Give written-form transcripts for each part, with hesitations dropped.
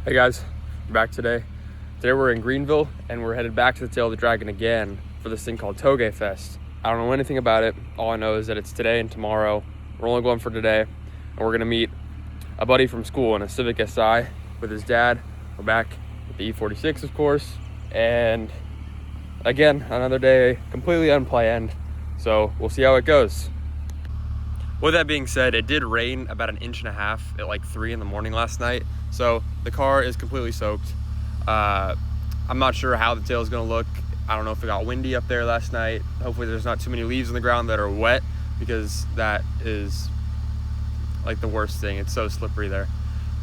Hey guys, we're back today. Today we're in Greenville and we're headed back to the Tail of the Dragon again for this thing called Touge Fest. I don't know anything about it. All I know is that it's today and tomorrow. We're only going for today, and we're gonna meet a buddy from school in a Civic Si with his dad. We're back with the E46, of course, and again, another day completely unplanned. So we'll see how it goes. With that being said, it did rain about 1.5 inches at like 3 in the morning last night. So the car is completely soaked. I'm not sure how the tail is gonna look. I don't know if it got windy up there last night. Hopefully there's not too many leaves on the ground that are wet, because that is like the worst thing. It's so slippery there.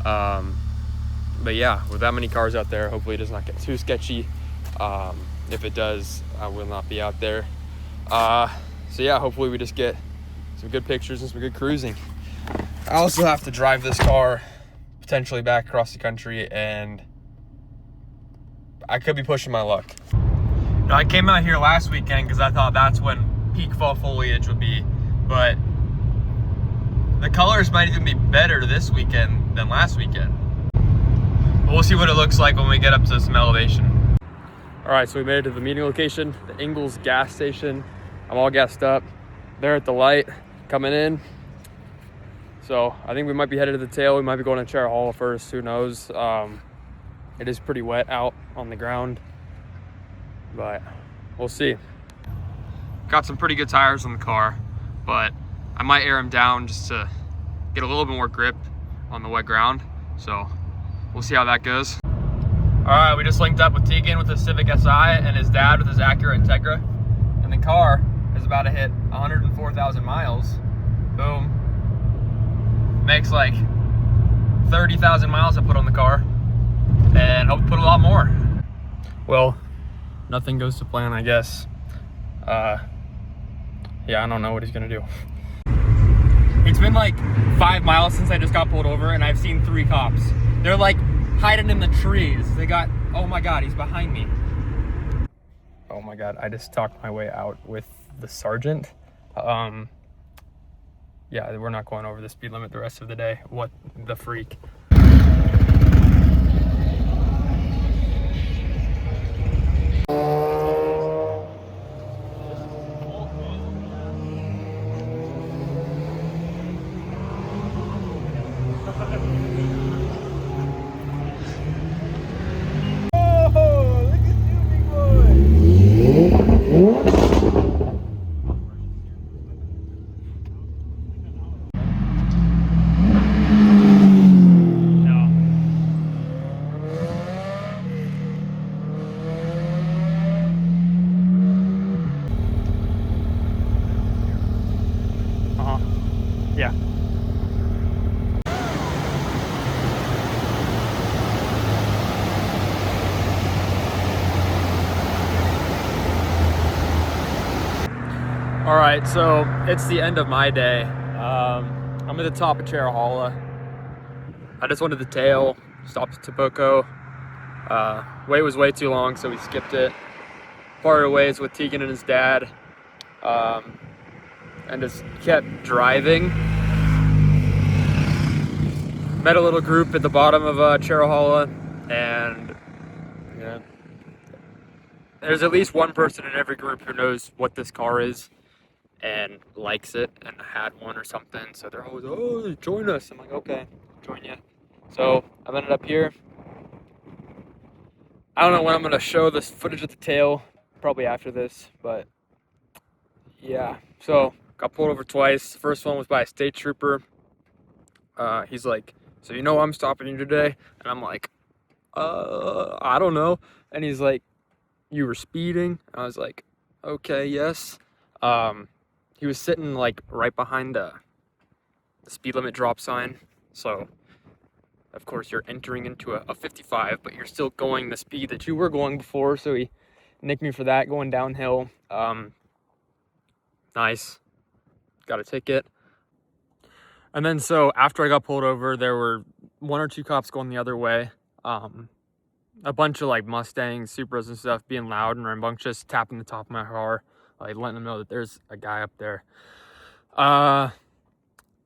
But yeah, with that many cars out there, hopefully it does not get too sketchy. If it does, I will not be out there. So yeah, hopefully we just get some good pictures and some good cruising. I also have to drive this car potentially back across the country, and I could be pushing my luck. Now, I came out here last weekend because I thought that's when peak fall foliage would be, but the colors might even be better this weekend than last weekend. But we'll see what it looks like when we get up to some elevation. All right, so we made it to the meeting location, the Ingalls gas station. I'm all gassed up. They're at the light coming in. So I think we might be headed to the tail. We might be going to Cherahalla first, who knows. It is pretty wet out on the ground, but we'll see. Got some pretty good tires on the car, but I might air them down just to get a little bit more grip on the wet ground. So we'll see how that goes. All right, we just linked up with Tegan with his Civic Si and his dad with his Acura Integra, and the car is about to hit 104,000 miles. Boom. Makes like 30,000 miles I put on the car, and hope to put a lot more. Well, nothing goes to plan, I guess. Yeah, I don't know what he's gonna do. It's been like 5 miles since I just got pulled over, and I've seen 3 cops. They're like hiding in the trees. They got, oh my God, he's behind me. Oh my God, I just talked my way out with the sergeant. Yeah, we're not going over the speed limit the rest of the day. What the freak? Yeah. All right, so it's the end of my day. I'm at the top of Cherahalla. I just wanted the tail, stopped at Tapoco. Wait was way too long, so we skipped it. Parted ways with Tegan and his dad, and just kept driving. Met a little group at the bottom of Cherahalla, and yeah, there's at least one person in every group who knows what this car is and likes it and had one or something. So they're always, oh, join us. I'm like, okay, join you. So I've ended up here. I don't know when I'm gonna show this footage of the tail, probably after this, but yeah. So got pulled over twice. The first one was by a state trooper. He's like, so you know I'm stopping you today? And I'm like, I don't know. And he's like, you were speeding? I was like, okay, yes. He was sitting like right behind the speed limit drop sign. So of course you're entering into a 55, but you're still going the speed that you were going before. So he nicked me for that, going downhill. Nice. Got a ticket. And then so after I got pulled over, there were 1 or 2 cops going the other way. A bunch of like Mustangs, Supras and stuff being loud and rambunctious, tapping the top of my car, like letting them know that there's a guy up there.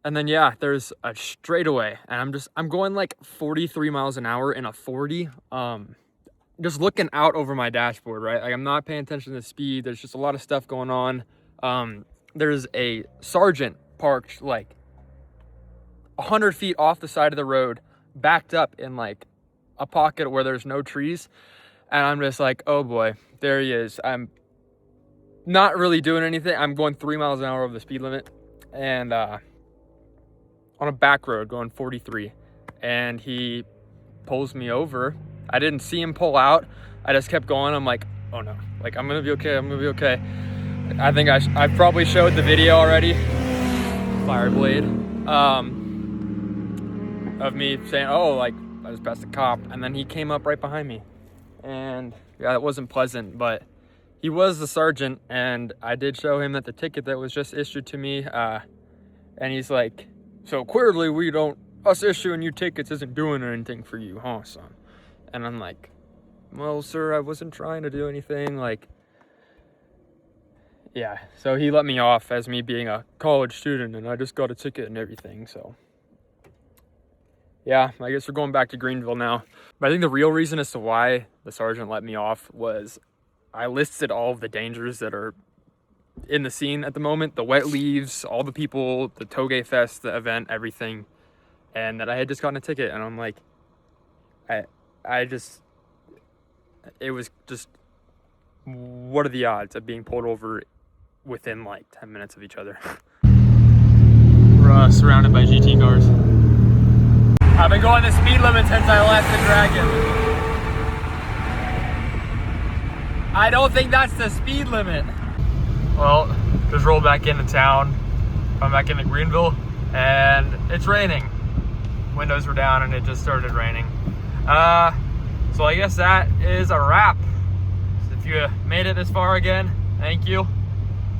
And then, yeah, there's a straightaway, and I'm going like 43 miles an hour in a 40. Just looking out over my dashboard, right? Like, I'm not paying attention to the speed. There's just a lot of stuff going on. There's a sergeant parked like 100 feet off the side of the road, backed up in like a pocket where there's no trees. And I'm just like, oh boy, there he is. I'm not really doing anything. I'm going 3 miles an hour over the speed limit, and on a back road going 43, and he pulls me over. I didn't see him pull out. I just kept going. I'm like, oh no, like, I'm gonna be okay. I'm gonna be okay. I think I probably showed the video already. Fire blade. Of me saying, oh, like, I just passed a cop, and then he came up right behind me, and yeah, it wasn't pleasant, but he was the sergeant, and I did show him that the ticket that was just issued to me, and he's like, so clearly us issuing you tickets isn't doing anything for you, huh, son? And I'm like, well, sir, I wasn't trying to do anything, like, yeah. So he let me off as me being a college student, and I just got a ticket and everything, so. Yeah, I guess we're going back to Greenville now. But I think the real reason as to why the sergeant let me off was I listed all of the dangers that are in the scene at the moment. The wet leaves, all the people, the Touge Fest, the event, everything. And that I had just gotten a ticket. And I'm like, it was just, what are the odds of being pulled over within like 10 minutes of each other? We're surrounded by GT cars. I've been going the speed limit since I left the Dragon. I don't think that's the speed limit. Well, just rolled back into town. I'm back into Greenville, and it's raining. Windows were down, and it just started raining. So I guess that is a wrap. So if you made it this far again, thank you.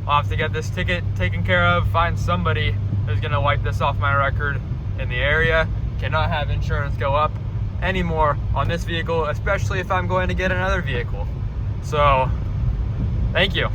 I'll have to get this ticket taken care of, find somebody who's gonna wipe this off my record in the area. Cannot have insurance go up anymore on this vehicle, especially if I'm going to get another vehicle. So, thank you.